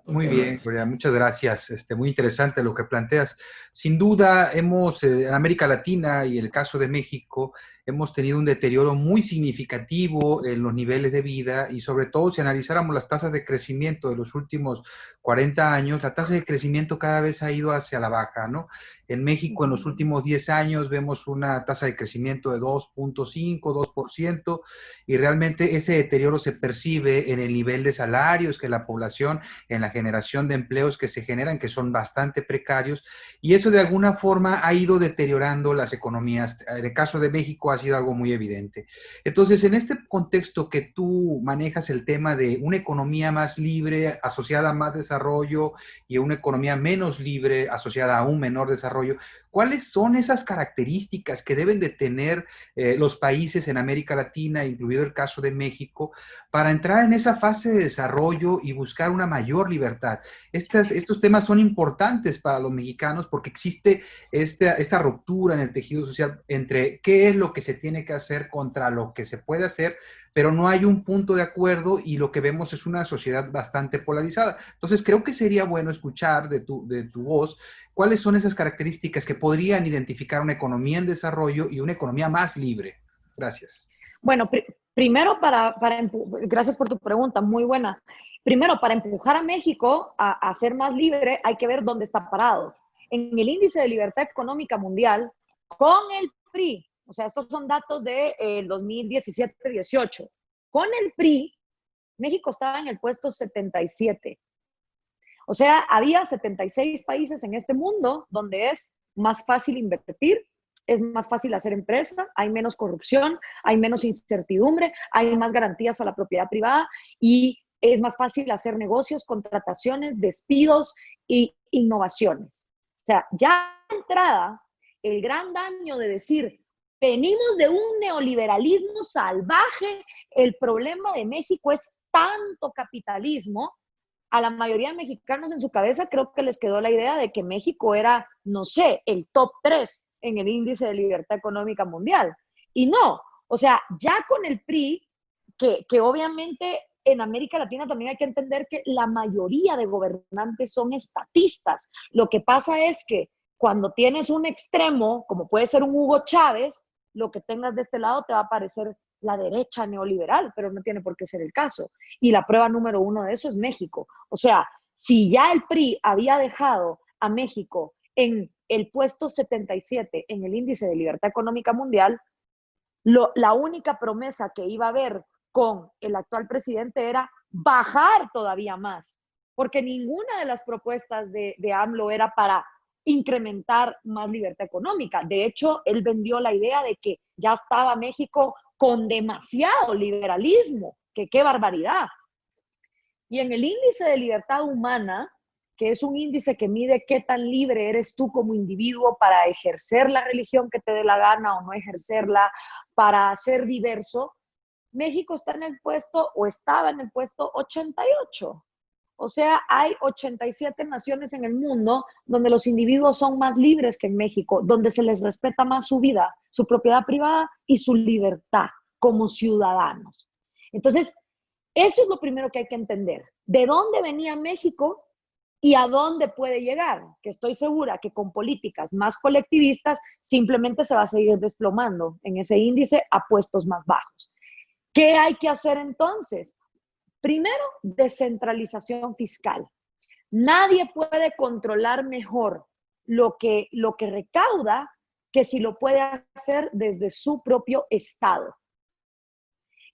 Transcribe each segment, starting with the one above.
Muy bien, Gloria, muchas gracias. Muy interesante lo que planteas. Sin duda, en América Latina y el caso de México, hemos tenido un deterioro muy significativo en los niveles de vida y sobre todo si analizáramos las tasas de crecimiento de los últimos 40 años, la tasa de crecimiento cada vez ha ido hacia la baja, ¿no? En México, en los últimos 10 años, vemos una tasa de crecimiento de 2.5, 2%, y realmente ese deterioro se percibe en el nivel de salarios que la población, en la generación de empleos que se generan, que son bastante precarios, y eso de alguna forma ha ido deteriorando las economías. En el caso de México ha sido algo muy evidente. Entonces, en este contexto que tú manejas el tema de una economía más libre asociada a más desarrollo y una economía menos libre asociada a un menor desarrollo, ¿cuáles son esas características que deben de tener los países en América Latina, incluido el caso de México, para entrar en esa fase de desarrollo y buscar una mayor libertad? Estos temas son importantes para los mexicanos porque existe esta ruptura en el tejido social entre qué es lo que se tiene que hacer contra lo que se puede hacer, pero no hay un punto de acuerdo y lo que vemos es una sociedad bastante polarizada. Entonces, creo que sería bueno escuchar de tu voz cuáles son esas características que podrían identificar una economía en desarrollo y una economía más libre. Gracias. Bueno, primero gracias por tu pregunta, muy buena. Primero, para empujar a México a ser más libre, hay que ver dónde está parado. En el índice de libertad económica mundial, con el PRI, o sea, estos son datos del 2017-18, con el PRI, México estaba en el puesto 77. O sea, había 76 países en este mundo donde es más fácil invertir, es más fácil hacer empresa, hay menos corrupción, hay menos incertidumbre, hay más garantías a la propiedad privada y es más fácil hacer negocios, contrataciones, despidos e innovaciones. O sea, ya de entrada, el gran daño de decir, venimos de un neoliberalismo salvaje, el problema de México es tanto capitalismo. A la mayoría de mexicanos en su cabeza creo que les quedó la idea de que México era, no sé, el top 3 en el índice de libertad económica mundial. Y no, o sea, ya con el PRI, que obviamente en América Latina también hay que entender que la mayoría de gobernantes son estatistas. Lo que pasa es que cuando tienes un extremo, como puede ser un Hugo Chávez, lo que tengas de este lado te va a parecer la derecha neoliberal, pero no tiene por qué ser el caso. Y la prueba número uno de eso es México. O sea, si ya el PRI había dejado a México en el puesto 77 en el índice de libertad económica mundial, la única promesa que iba a haber con el actual presidente era bajar todavía más, porque ninguna de las propuestas de AMLO era para incrementar más libertad económica. De hecho, él vendió la idea de que ya estaba México con demasiado liberalismo, que qué barbaridad. Y en el índice de libertad humana, que es un índice que mide qué tan libre eres tú como individuo para ejercer la religión que te dé la gana o no ejercerla, para ser diverso, México está en el puesto o estaba en el puesto 88. O sea, hay 87 naciones en el mundo donde los individuos son más libres que en México, donde se les respeta más su vida, su propiedad privada y su libertad como ciudadanos. Entonces, eso es lo primero que hay que entender. ¿De dónde venía México y a dónde puede llegar? Que estoy segura que con políticas más colectivistas simplemente se va a seguir desplomando en ese índice a puestos más bajos. ¿Qué hay que hacer entonces? Primero, descentralización fiscal. Nadie puede controlar mejor lo que recauda que si lo puede hacer desde su propio estado.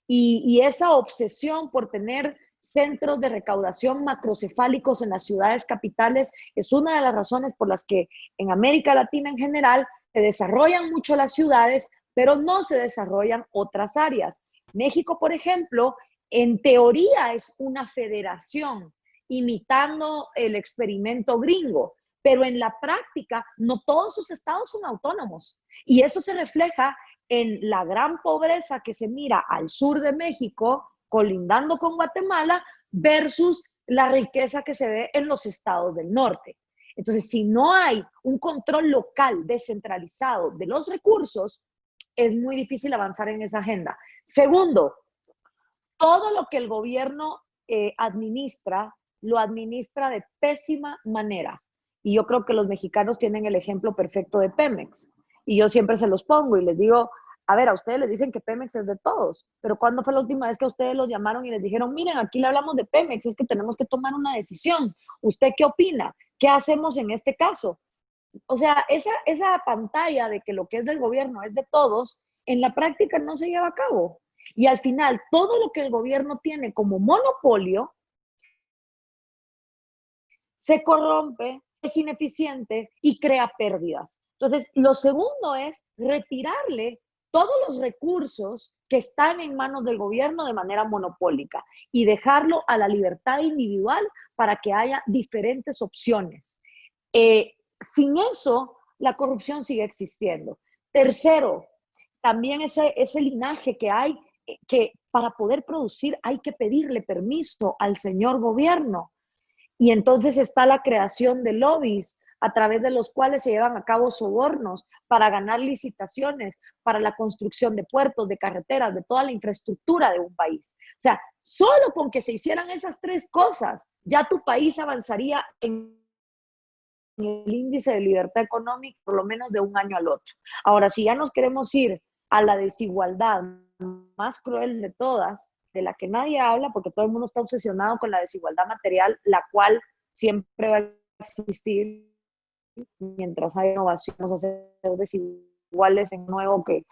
Y esa obsesión por tener centros de recaudación macrocefálicos en las ciudades capitales es una de las razones por las que en América Latina en general se desarrollan mucho las ciudades, pero no se desarrollan otras áreas. México, por ejemplo, en teoría es una federación, imitando el experimento gringo, pero en la práctica no todos sus estados son autónomos. Y eso se refleja en la gran pobreza que se mira al sur de México, colindando con Guatemala, versus la riqueza que se ve en los estados del norte. Entonces, si no hay un control local descentralizado de los recursos, es muy difícil avanzar en esa agenda. Segundo, todo lo que el gobierno administra lo administra de pésima manera. Y yo creo que los mexicanos tienen el ejemplo perfecto de Pemex. Y yo siempre se los pongo y les digo, a ver, a ustedes les dicen que Pemex es de todos, pero ¿cuándo fue la última vez que a ustedes los llamaron y les dijeron, miren, aquí le hablamos de Pemex, es que tenemos que tomar una decisión? ¿Usted qué opina? ¿Qué hacemos en este caso? O sea, esa pantalla de que lo que es del gobierno es de todos, en la práctica no se lleva a cabo. Y al final, todo lo que el gobierno tiene como monopolio se corrompe, es ineficiente y crea pérdidas. Entonces, lo segundo es retirarle todos los recursos que están en manos del gobierno de manera monopólica y dejarlo a la libertad individual para que haya diferentes opciones. Sin eso, la corrupción sigue existiendo. Tercero, también ese linaje que hay, que para poder producir hay que pedirle permiso al señor gobierno. Y entonces está la creación de lobbies a través de los cuales se llevan a cabo sobornos para ganar licitaciones, para la construcción de puertos, de carreteras, de toda la infraestructura de un país. O sea, solo con que se hicieran esas tres cosas, ya tu país avanzaría en el índice de libertad económica por lo menos de un año al otro. Ahora, si ya nos queremos ir a la desigualdad más cruel de todas, de la que nadie habla, porque todo el mundo está obsesionado con la desigualdad material, la cual siempre va a existir mientras haya innovación, vamos a ser desiguales en nuevo que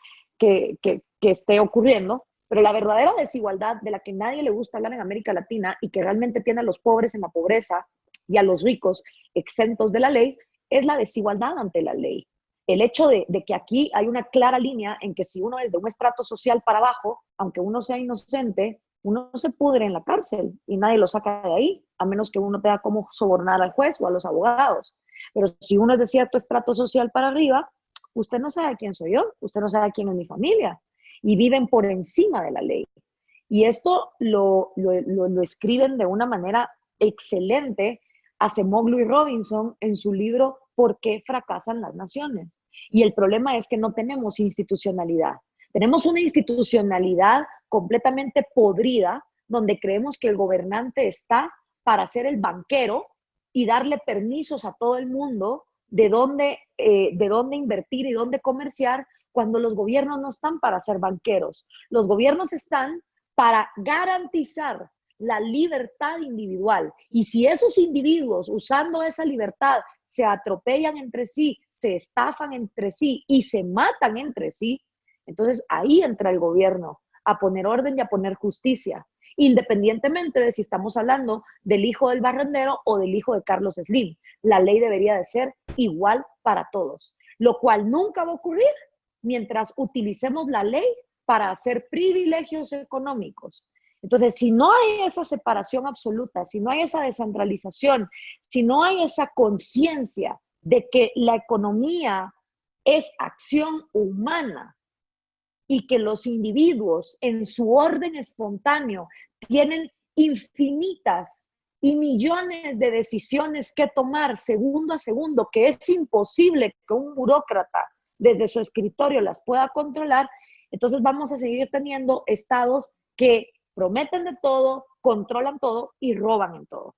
esté ocurriendo. Pero la verdadera desigualdad de la que nadie le gusta hablar en América Latina y que realmente tiene a los pobres en la pobreza y a los ricos exentos de la ley, es la desigualdad ante la ley. El hecho de que aquí hay una clara línea en que si uno es de un estrato social para abajo, aunque uno sea inocente, uno se pudre en la cárcel y nadie lo saca de ahí, a menos que uno tenga cómo sobornar al juez o a los abogados. Pero si uno es de cierto estrato social para arriba, usted no sabe quién soy yo, usted no sabe quién es mi familia, y viven por encima de la ley. Y esto lo escriben de una manera excelente Acemoglu y Robinson en su libro ¿Por qué fracasan las naciones? Y el problema es que no tenemos institucionalidad. Tenemos una institucionalidad completamente podrida, donde creemos que el gobernante está para ser el banquero y darle permisos a todo el mundo de dónde invertir y dónde comerciar, cuando los gobiernos no están para ser banqueros. Los gobiernos están para garantizar la libertad individual. Y si esos individuos, usando esa libertad, se atropellan entre sí, se estafan entre sí y se matan entre sí, entonces ahí entra el gobierno a poner orden y a poner justicia, independientemente de si estamos hablando del hijo del barrendero o del hijo de Carlos Slim. La ley debería de ser igual para todos, lo cual nunca va a ocurrir mientras utilicemos la ley para hacer privilegios económicos. Entonces, si no hay esa separación absoluta, si no hay esa descentralización, si no hay esa conciencia de que la economía es acción humana y que los individuos en su orden espontáneo tienen infinitas y millones de decisiones que tomar segundo a segundo, que es imposible que un burócrata desde su escritorio las pueda controlar, entonces vamos a seguir teniendo estados que prometen de todo, controlan todo y roban en todo.